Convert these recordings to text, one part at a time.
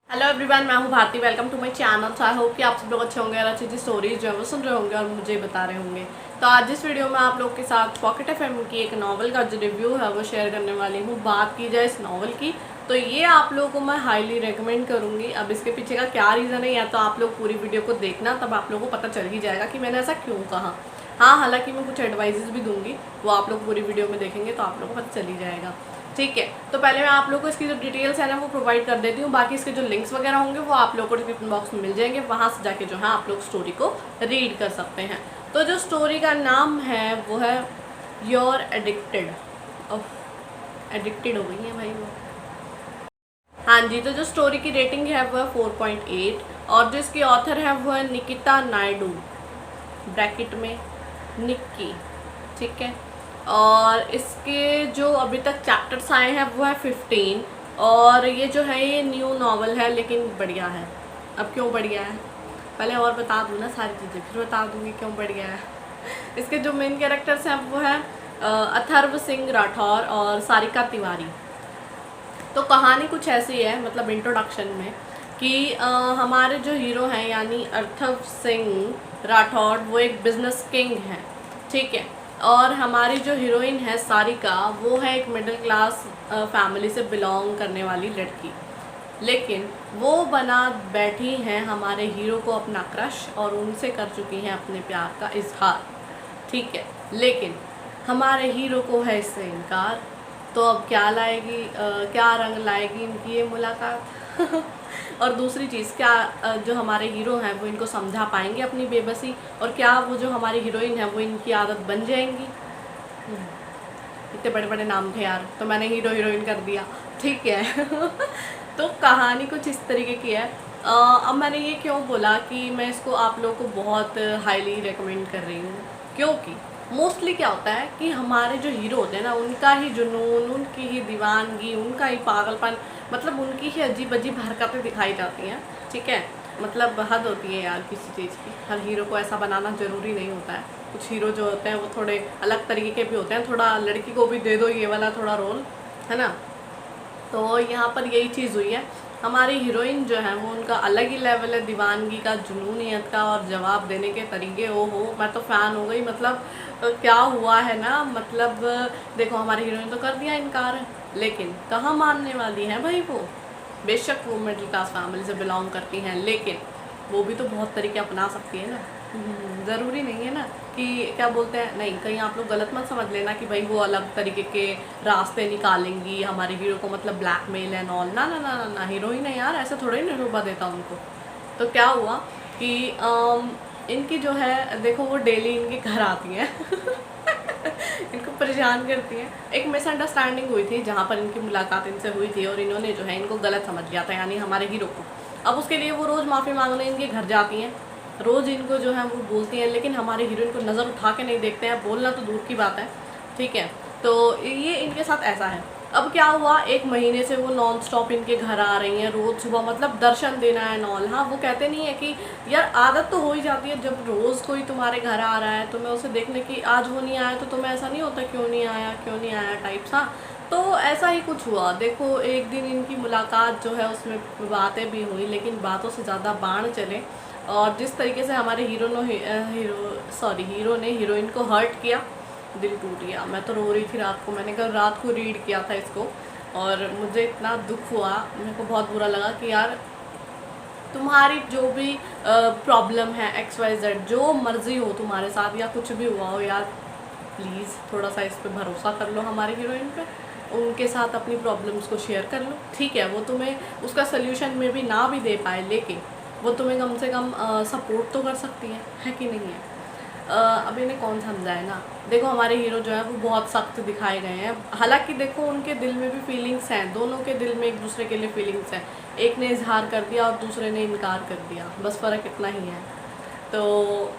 Hello everyone, मैं हूं Bharti. Welcome to my channel. So I hope कि आप सब लोग अच्छे होंगे और अच्छी अच्छी स्टोरीज जो है वो सुन रहे होंगे और मुझे बता रहे होंगे। तो आज इस वीडियो में आप लोग के साथ पॉकेट एफएम की एक नावल का जो रिव्यू है वो शेयर करने वाली हूँ। बात की जाए इस नावल की तो ये आप लोगों को मैं हाईली रिकमेंड करूँगी। अब इसके पीछे का क्या रीज़न है या तो आप लोग पूरी वीडियो को देखना, तब आप लोगों को पता चल ही जाएगा कि मैंने ऐसा क्यों कहा। हाँ, हालांकि मैं कुछ एडवाइजेस भी दूंगी, वो आप लोग पूरी वीडियो में देखेंगे तो आप लोगों को पता चल ही जाएगा। ठीक है, तो पहले मैं आप लोगों को इसकी जो डिटेल्स है ना वो प्रोवाइड कर देती हूँ। बाकी इसके जो लिंक्स वगैरह होंगे वो आप लोगों को डिस्क्रिप्शन बॉक्स में मिल जाएंगे, वहाँ से जाके जो है आप लोग स्टोरी को रीड कर सकते हैं। तो जो स्टोरी का नाम है वो है योर एडिक्टेड। एडिक्टेड हो गई है भाई वो। हाँ जी, तो जो स्टोरी की रेटिंग है वो है 4.8 और जो इसकी ऑथर है वो है निकिता नायडू, ब्रैकेट में निक्की। ठीक है, और इसके जो अभी तक चैप्टर्स आए हैं वो है 15 और ये जो है ये न्यू नावल है लेकिन बढ़िया है। अब क्यों बढ़िया है पहले और बता दूँ ना सारी चीज़ें, फिर बता दूँगी क्यों बढ़िया है। इसके जो मेन कैरेक्टर्स हैं वो है अथर्व सिंह राठौर और सारिका तिवारी। तो कहानी कुछ ऐसी है, मतलब इंट्रोडक्शन में कि हमारे जो हीरो हैं यानी अथर्व सिंह राठौर वो एक बिजनेस किंग हैं। ठीक है, और हमारी जो हीरोइन है सारिका वो है एक मिडिल क्लास फैमिली से बिलोंग करने वाली लड़की, लेकिन वो बना बैठी हैं हमारे हीरो को अपना क्रश और उनसे कर चुकी हैं अपने प्यार का इजहार। ठीक है, लेकिन हमारे हीरो को है इससे इनकार। तो अब क्या लाएगी, क्या रंग लाएगी इनकी ये मुलाकात। और दूसरी चीज़ क्या, जो हमारे हीरो हैं वो इनको समझा पाएंगे अपनी बेबसी, और क्या वो जो हमारी हीरोइन है वो इनकी आदत बन जाएंगी। इतने बड़े बड़े नाम थे यार, तो मैंने हीरो हीरोइन कर दिया। ठीक है। तो कहानी कुछ इस तरीके की है। अब मैंने ये क्यों बोला कि मैं इसको आप लोगों को बहुत हाईली रिकमेंड कर रही हूँ, क्योंकि मोस्टली क्या होता है कि हमारे जो हीरो होते हैं ना उनका ही जुनून, उनकी ही दीवानगी, उनका ही पागलपन, मतलब उनकी ही अजीब अजीब हरकतें दिखाई जाती हैं। ठीक है, मतलब हद होती है यार किसी चीज़ की। हर हीरो को ऐसा बनाना ज़रूरी नहीं होता है। कुछ हीरो जो होते हैं वो थोड़े अलग तरीके के भी होते हैं, थोड़ा लड़की को भी दे दो ये वाला थोड़ा रोल, है ना। तो यहाँ पर यही चीज़ हुई है। हमारी हीरोइन जो है वो उनका अलग ही लेवल है दीवानगी का, जुनूनियत का, और जवाब देने के तरीके। ओ हो, मैं तो फ़ैन हो गई। मतलब क्या हुआ है ना, मतलब देखो हमारी हीरोइन तो कर दिया इनकार, लेकिन कहाँ मानने वाली है भाई वो। बेशक वो मिडिल क्लास फैमिली से बिलोंग करती हैं, लेकिन वो भी तो बहुत तरीके अपना सकती है ना। ज़रूरी नहीं है ना कि क्या बोलते हैं, नहीं कहीं आप लोग गलत मत समझ लेना कि भाई वो अलग तरीके के रास्ते निकालेंगी हमारे हीरो को, मतलब ब्लैकमेल एंड ऑल। ना ना ना ना ना, हीरोइन है यार, ऐसे थोड़ा ही नहीं डूबा देता उनको। तो क्या हुआ कि इनकी जो है देखो वो डेली इनके घर आती हैं। इनको परेशान करती हैं। एक मिसअंडरस्टैंडिंग हुई थी जहाँ पर इनकी मुलाकात इनसे हुई थी और इन्होंने जो है इनको गलत समझ लिया था, यानी हमारे हीरो को। अब उसके लिए वो रोज़ माफ़ी मांगने इनके घर जाती हैं, रोज़ इनको जो है वो बोलती हैं, लेकिन हमारे हीरोइन को नज़र उठा के नहीं देखते हैं, बोलना तो दूर की बात है। ठीक है, तो ये इनके साथ ऐसा है। अब क्या हुआ, एक महीने से वो नॉन स्टॉप इनके घर आ रही हैं रोज़ सुबह, मतलब दर्शन देना है नॉल। हाँ, वो कहते नहीं है कि यार आदत तो हो ही जाती है, जब रोज़ कोई तुम्हारे घर आ रहा है तो मैं उसे देखने की, आज वो नहीं आया तो तुम्हें ऐसा नहीं होता क्यों नहीं आया क्यों नहीं आया टाइप्स। हाँ, तो ऐसा ही कुछ हुआ। देखो एक दिन इनकी मुलाकात जो है उसमें बातें भी हुई, लेकिन बातों से ज़्यादा बाण चले, और जिस तरीके से हमारे हीरो ने हीरोइन को हर्ट किया, दिल टूट गया। मैं तो रो रही थी रात को, मैंने कल रात को रीड किया था इसको और मुझे इतना दुख हुआ, मेरे को बहुत बुरा लगा कि यार तुम्हारी जो भी प्रॉब्लम है XYZ, जो मर्जी हो तुम्हारे साथ या कुछ भी हुआ हो यार, प्लीज़ थोड़ा सा इस पे भरोसा कर लो हमारे हीरोइन पे, उनके साथ अपनी प्रॉब्लम्स को शेयर कर लो। ठीक है, वो तुम्हें उसका सल्यूशन में भी ना भी दे पाए, लेकिन वो तुम्हें कम से कम सपोर्ट तो कर सकती है कि नहीं है। अब इन्हें कौन समझाए ना। देखो हमारे हीरो जो है वो बहुत सख्त दिखाए गए हैं, हालांकि देखो उनके दिल में भी फीलिंग्स हैं, दोनों के दिल में एक दूसरे के लिए फीलिंग्स हैं। एक ने इजहार कर दिया और दूसरे ने इनकार कर दिया, बस फ़र्क इतना ही है। तो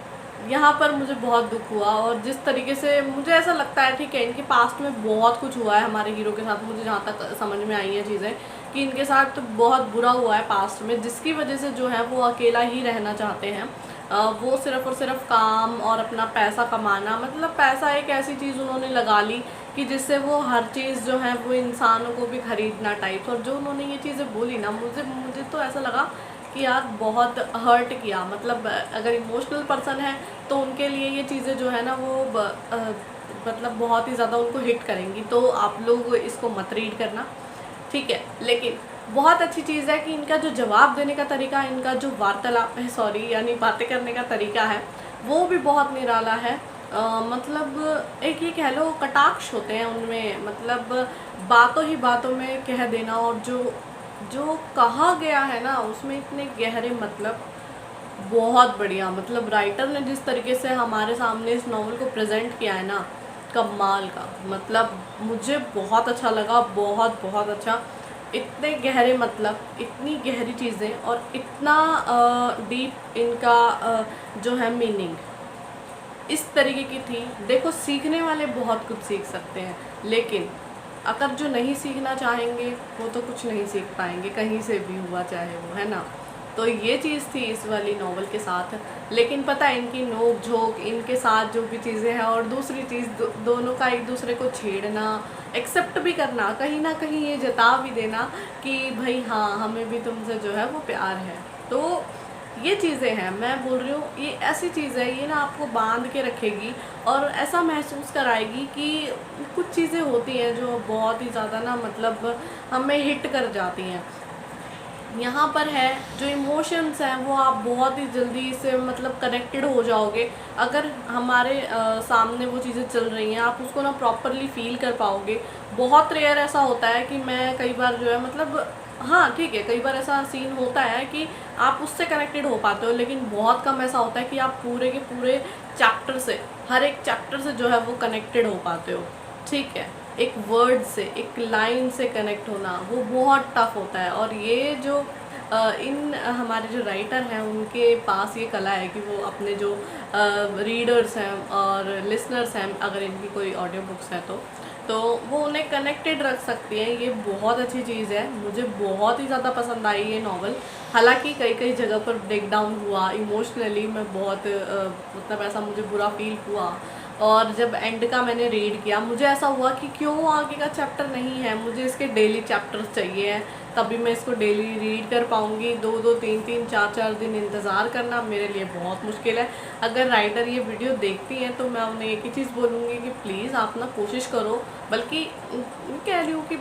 यहाँ पर मुझे बहुत दुख हुआ, और जिस तरीके से मुझे ऐसा लगता है, ठीक है इनके पास्ट में बहुत कुछ हुआ है हमारे हीरो के साथ, मुझे जहाँ तक समझ में आई हैं चीज़ें कि इनके साथ तो बहुत बुरा हुआ है पास्ट में, जिसकी वजह से जो है वो अकेला ही रहना चाहते हैं। वो सिर्फ़ और सिर्फ काम और अपना पैसा कमाना, मतलब पैसा एक ऐसी चीज़ उन्होंने लगा ली कि जिससे वो हर चीज़ जो है वो इंसानों को भी ख़रीदना टाइप। और जो उन्होंने ये चीज़ें बोली ना, मुझे मुझे तो ऐसा लगा कि यार बहुत हर्ट किया। मतलब अगर इमोशनल पर्सन है तो उनके लिए ये चीज़ें जो है ना वो मतलब बहुत ही ज़्यादा उनको हिट करेंगी। तो आप लोग इसको मत रीड करना, ठीक है। लेकिन बहुत अच्छी चीज़ है कि इनका जो जवाब देने का तरीका, इनका जो वार्तालाप है, सॉरी यानी बातें करने का तरीका है, वो भी बहुत निराला है। मतलब एक ये कह लो कटाक्ष होते हैं उनमें, मतलब बातों ही बातों में कह देना, और जो जो कहा गया है ना उसमें इतने गहरे मतलब, बहुत बढ़िया। मतलब राइटर ने जिस तरीके से हमारे सामने इस नॉवल को प्रेजेंट किया है ना, कमाल का। मतलब मुझे बहुत अच्छा लगा, बहुत बहुत अच्छा। इतने गहरे मतलब, इतनी गहरी चीज़ें, और इतना डीप इनका जो है मीनिंग इस तरीके की थी। देखो, सीखने वाले बहुत कुछ सीख सकते हैं, लेकिन अगर जो नहीं सीखना चाहेंगे वो तो कुछ नहीं सीख पाएंगे, कहीं से भी हुआ चाहे वो, है ना। तो ये चीज़ थी इस वाली नावल के साथ। लेकिन पता है इनकी नोक झोंक, इनके साथ जो भी चीज़ें हैं, और दूसरी चीज़ दोनों का एक दूसरे को छेड़ना, एक्सेप्ट भी करना, कहीं ना कहीं ये जता भी देना कि भाई हाँ, हमें भी तुमसे जो है वो प्यार है। तो ये चीज़ें हैं, मैं बोल रही हूँ, ये ऐसी चीज़ है, ये ना आपको बांध के रखेगी और ऐसा महसूस कराएगी कि कुछ चीज़ें होती हैं जो बहुत ही ज़्यादा ना मतलब हमें हिट कर जाती हैं। यहाँ पर है जो इमोशंस हैं वो आप बहुत ही जल्दी से मतलब कनेक्टेड हो जाओगे। अगर हमारे सामने वो चीज़ें चल रही हैं, आप उसको ना प्रॉपरली फील कर पाओगे। बहुत रेयर ऐसा होता है कि मैं कई बार जो है मतलब, हाँ ठीक है, कई बार ऐसा सीन होता है कि आप उससे कनेक्टेड हो पाते हो, लेकिन बहुत कम ऐसा होता है कि आप पूरे के पूरे चैप्टर से, हर एक चैप्टर से जो है वो कनेक्टेड हो पाते हो, ठीक है। एक वर्ड से, एक लाइन से कनेक्ट होना वो बहुत टफ होता है। और ये जो इन हमारे जो राइटर हैं उनके पास ये कला है कि वो अपने जो रीडर्स हैं और लिसनर्स हैं, अगर इनकी कोई ऑडियो बुक्स है तो वो उन्हें कनेक्टेड रख सकती हैं। ये बहुत अच्छी चीज़ है, मुझे बहुत ही ज़्यादा पसंद आई ये नावल। हालांकि कई कई जगह पर ब्रेक डाउन हुआ इमोशनली, मैं बहुत मतलब ऐसा मुझे बुरा फील हुआ। और जब एंड का मैंने रीड किया, मुझे ऐसा हुआ कि क्यों आगे का चैप्टर नहीं है, मुझे इसके डेली चैप्टर्स चाहिए हैं, तभी मैं इसको डेली रीड कर पाऊँगी। 2-2, 3-3, 4-4 दिन इंतज़ार करना मेरे लिए बहुत मुश्किल है। अगर राइटर ये वीडियो देखती हैं तो मैं उन्हें एक ही चीज़ बोलूँगी कि प्लीज़ आप ना कोशिश करो, बल्कि कह रही हूँ कि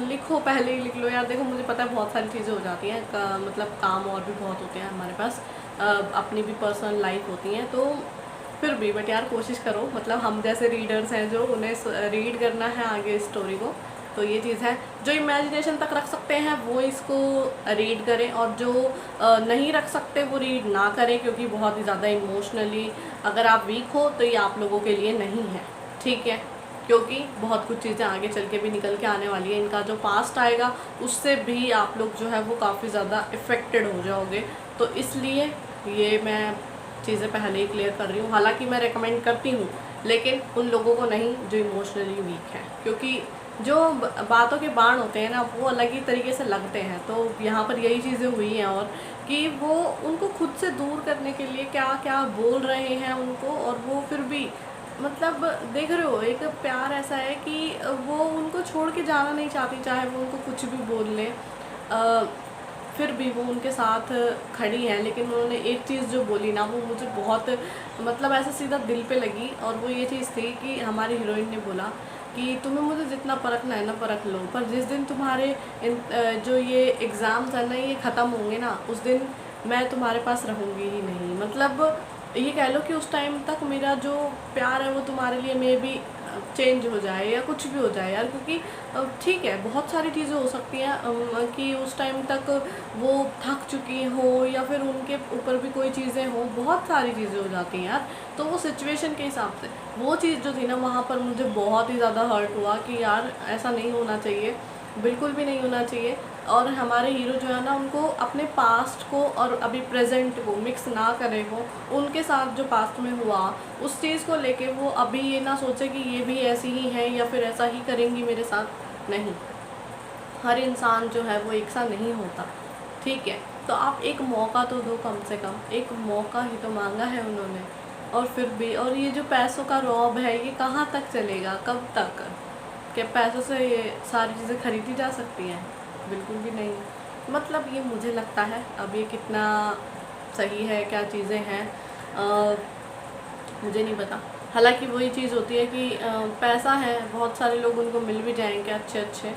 लिखो, पहले ही लिख लो यार। देखो, मुझे पता है बहुत सारी चीज़ें हो जाती हैं, मतलब काम और भी बहुत होते हैं हमारे पास, अपनी भी पर्सनल लाइफ होती हैं, तो फिर भी बट यार कोशिश करो। मतलब हम जैसे रीडर्स हैं जो उन्हें रीड करना है आगे स्टोरी को, तो ये चीज़ है। जो इमेजिनेशन तक रख सकते हैं वो इसको रीड करें, और जो नहीं रख सकते वो रीड ना करें, क्योंकि बहुत ही ज़्यादा इमोशनली अगर आप वीक हो तो ये आप लोगों के लिए नहीं है, ठीक है। क्योंकि बहुत कुछ चीज़ें आगे चल के भी निकल के आने वाली है। इनका जो पास्ट आएगा उससे भी आप लोग जो है वो काफ़ी ज़्यादा इफ़ेक्टेड हो जाओगे। तो इसलिए ये मैं चीज़ें पहले ही क्लियर कर रही हूँ। हालांकि मैं रेकमेंड करती हूँ, लेकिन उन लोगों को नहीं जो इमोशनली वीक हैं, क्योंकि जो बातों के बाण होते हैं ना वो अलग ही तरीके से लगते हैं। तो यहाँ पर यही चीज़ें हुई हैं, और कि वो उनको खुद से दूर करने के लिए क्या क्या बोल रहे हैं उनको, और वो फिर भी मतलब देख रहे हो, एक प्यार ऐसा है कि वो उनको छोड़ के जाना नहीं चाहती, चाहे वो उनको कुछ भी बोल ले, फिर भी वो उनके साथ खड़ी हैं। लेकिन उन्होंने एक चीज़ जो बोली ना वो मुझे बहुत मतलब ऐसे सीधा दिल पे लगी, और वो ये चीज़ थी कि हमारी हीरोइन ने बोला कि तुम्हें मुझे जितना परखना है ना परख लो, पर जिस दिन तुम्हारे जो ये एग्ज़ाम्स है ना ये ख़त्म होंगे ना, उस दिन मैं तुम्हारे पास रहूँगी ही नहीं। मतलब ये कह लो कि उस टाइम तक मेरा जो प्यार है वो तुम्हारे लिए मे भी चेंज हो जाए या कुछ भी हो जाए यार, क्योंकि ठीक है बहुत सारी चीज़ें हो सकती हैं कि उस टाइम तक वो थक चुकी हो, या फिर उनके ऊपर भी कोई चीज़ें हो, बहुत सारी चीज़ें हो जाती हैं यार। तो वो सिचुएशन के हिसाब से वो चीज़ जो थी ना वहाँ पर मुझे बहुत ही ज़्यादा हर्ट हुआ कि यार ऐसा नहीं होना चाहिए, बिल्कुल भी नहीं होना चाहिए। और हमारे हीरो जो है ना उनको अपने पास्ट को और अभी प्रेजेंट को मिक्स ना करे, वो उनके साथ जो पास्ट में हुआ उस चीज़ को लेके वो अभी ये ना सोचे कि ये भी ऐसी ही है या फिर ऐसा ही करेंगी मेरे साथ। नहीं, हर इंसान जो है वो एक सा नहीं होता, ठीक है। तो आप एक मौका तो दो, कम से कम एक मौका ही तो मांगा है उन्होंने, और फिर भी। और ये जो पैसों का रौब है ये कहाँ तक चलेगा, कब तक? क्या पैसों से ये सारी चीज़ें खरीदी जा सकती हैं? बिल्कुल भी नहीं। मतलब ये मुझे लगता है, अब ये कितना सही है, क्या चीज़ें हैं, मुझे नहीं पता। हालाँकि वही चीज़ होती है कि पैसा है, बहुत सारे लोग उनको मिल भी जाएँगे अच्छे-अच्छे,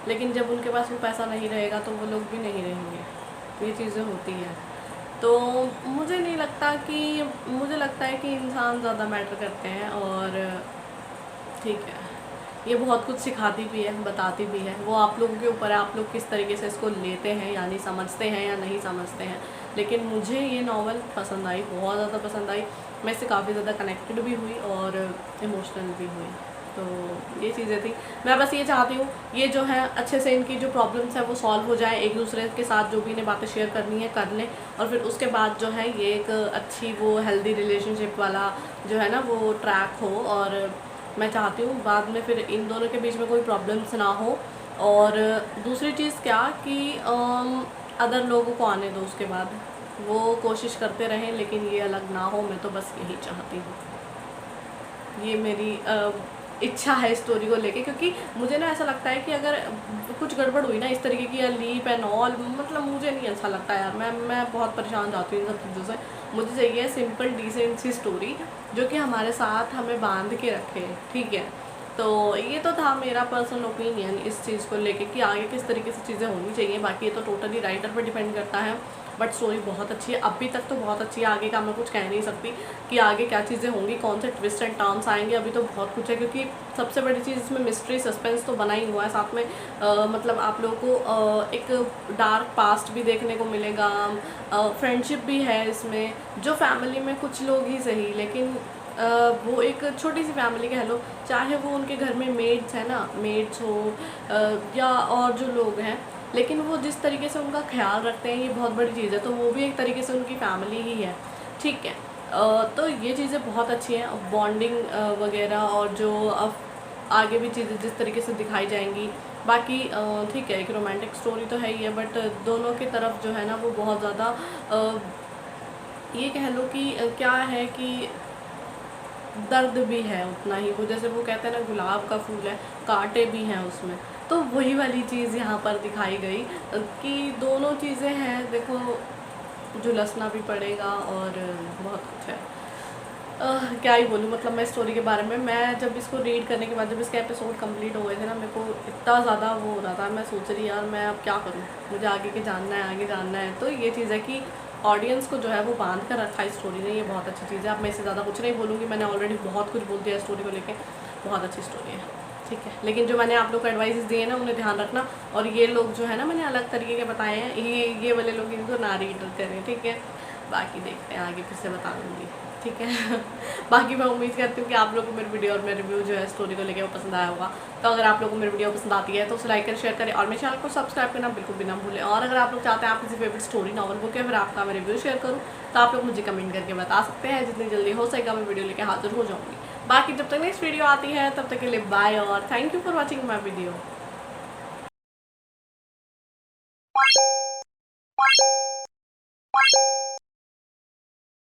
लेकिन जब उनके पास वो पैसा नहीं रहेगा तो वो लोग भी नहीं रहेंगे। ये चीज़ें होती हैं। तो मुझे नहीं लगता कि मुझे लगता है कि इंसान ज़्यादा मैटर करते हैं, और ठीक है, ये बहुत कुछ सिखाती भी है, बताती भी है। वो आप लोगों के ऊपर है, आप लोग किस तरीके से इसको लेते हैं, यानी समझते हैं या नहीं समझते हैं। लेकिन मुझे ये नॉवल पसंद आई, बहुत ज़्यादा पसंद आई। मैं इससे काफ़ी ज़्यादा कनेक्टेड भी हुई और इमोशनल भी हुई। तो ये चीज़ें थी। मैं बस ये चाहती हूँ, ये जो है अच्छे से इनकी जो प्रॉब्लम्स हैं वो सॉल्व हो जाए, एक दूसरे के साथ जो भी इन्हें बातें शेयर करनी है कर लें, और फिर उसके बाद जो है ये एक अच्छी वो हेल्दी रिलेशनशिप वाला जो है ना वो ट्रैक हो। और मैं चाहती हूँ बाद में फिर इन दोनों के बीच में कोई प्रॉब्लम्स ना हो। और दूसरी चीज़ क्या कि अदर लोगों को आने दो, उसके बाद वो कोशिश करते रहें, लेकिन ये अलग ना हो। मैं तो बस यही चाहती हूँ, ये मेरी इच्छा है स्टोरी को लेके, क्योंकि मुझे ना ऐसा लगता है कि अगर कुछ गड़बड़ हुई ना इस तरीके की, या लीप एंड ऑल, मतलब मुझे नहीं अच्छा लगता यार। मैं बहुत परेशान जाती हूँ इन सब चीज़ों से। मुझे चाहिए सिंपल डिसेंट सी स्टोरी जो कि हमारे साथ हमें बांध के रखे, ठीक है। तो ये तो था मेरा पर्सनल ओपिनियन इस चीज़ को लेके कि आगे किस तरीके से चीज़ें होनी चाहिए। बाकी ये तो टोटली राइटर पर डिपेंड करता है, बट स्टोरी बहुत अच्छी है, अभी तक तो बहुत अच्छी है। आगे का मैं कुछ कह नहीं सकती कि आगे क्या चीज़ें होंगी, कौन से ट्विस्ट एंड टर्न्स आएंगे, अभी तो बहुत कुछ है। क्योंकि सबसे बड़ी चीज़ इसमें मिस्ट्री सस्पेंस तो बना ही हुआ है, साथ में मतलब आप लोगों को एक डार्क पास्ट भी देखने को मिलेगा, फ्रेंडशिप भी है इसमें, जो फैमिली में कुछ लोग ही सही, लेकिन वो एक छोटी सी फैमिली कह लो, चाहे वो उनके घर में मेड्स है ना, मेड्स हो या और जो लोग हैं, लेकिन वो जिस तरीके से उनका ख्याल रखते हैं, ये बहुत बड़ी चीज़ है। तो वो भी एक तरीके से उनकी फैमिली ही है, ठीक है। तो ये चीज़ें बहुत अच्छी हैं, बॉन्डिंग वगैरह, और जो अब आगे भी चीज़ें जिस तरीके से दिखाई जाएंगी। बाकी ठीक है, एक रोमांटिक स्टोरी तो है ही है, बट दोनों की तरफ जो है ना वो बहुत ज़्यादा ये कह लो कि क्या है कि दर्द भी है उतना ही। वो जैसे वो कहते हैं ना, गुलाब का फूल है, कांटे भी हैं उसमें, तो वही वाली चीज़ यहाँ पर दिखाई गई कि दोनों चीज़ें हैं। देखो, झुलसना भी पड़ेगा और बहुत कुछ है। क्या ही बोलूँ, मतलब मैं स्टोरी के बारे में, मैं जब इसको रीड करने के बाद, जब इसके एपिसोड कंप्लीट हो गए थे ना, मेरे को इतना ज़्यादा वो हो रहा था, मैं सोच रही यार मैं अब क्या करूँ, मुझे आगे के जानना है, आगे जानना है। तो ये चीज़ है कि ऑडियंस को जो है वो बांध कर रखा है स्टोरी ने, ये बहुत अच्छी चीज़ है। अब मैं इससे ज़्यादा कुछ नहीं बोलूँगी, मैंने ऑलरेडी बहुत कुछ बोल दिया स्टोरी को लेके। बहुत अच्छी स्टोरी है, ठीक है। लेकिन जो मैंने आप लोग को एडवाइस दिए ना, उन्हें ध्यान रखना। और ये लोग जो है ना, मैंने अलग तरीके के बताए हैं, ये वाले लोग इनको ना रीड करें, ठीक है। बाकी देखते हैं आगे, फिर से बता दूँगी, ठीक है। बाकी मैं उम्मीद करती हूँ कि आप लोग को मेरी वीडियो और मेरे रिव्यू जो है स्टोरी को लेके वो पसंद आया होगा। तो अगर आप लोगों को मेरी वीडियो पसंद आती है तो उसे लाइक करें, शेयर करें, और मेरे चैनल को सब्सक्राइब करना बिल्कुल भी ना भूलें। और अगर आप लोग चाहते हैं आप किसी फेवरेट स्टोरी, नॉवल, बुक या फिर आपका मैं रिव्यू शेयर करूँ, तो आप लोग मुझे कमेंट करके बता सकते हैं। जितनी जल्दी हो सकेगा मैं वीडियो लेके हाजिर हो जाऊँगी। बाकी जब तक नेक्स्ट वीडियो आती है, तब तक के लिए बाय, और thank you for watching my video.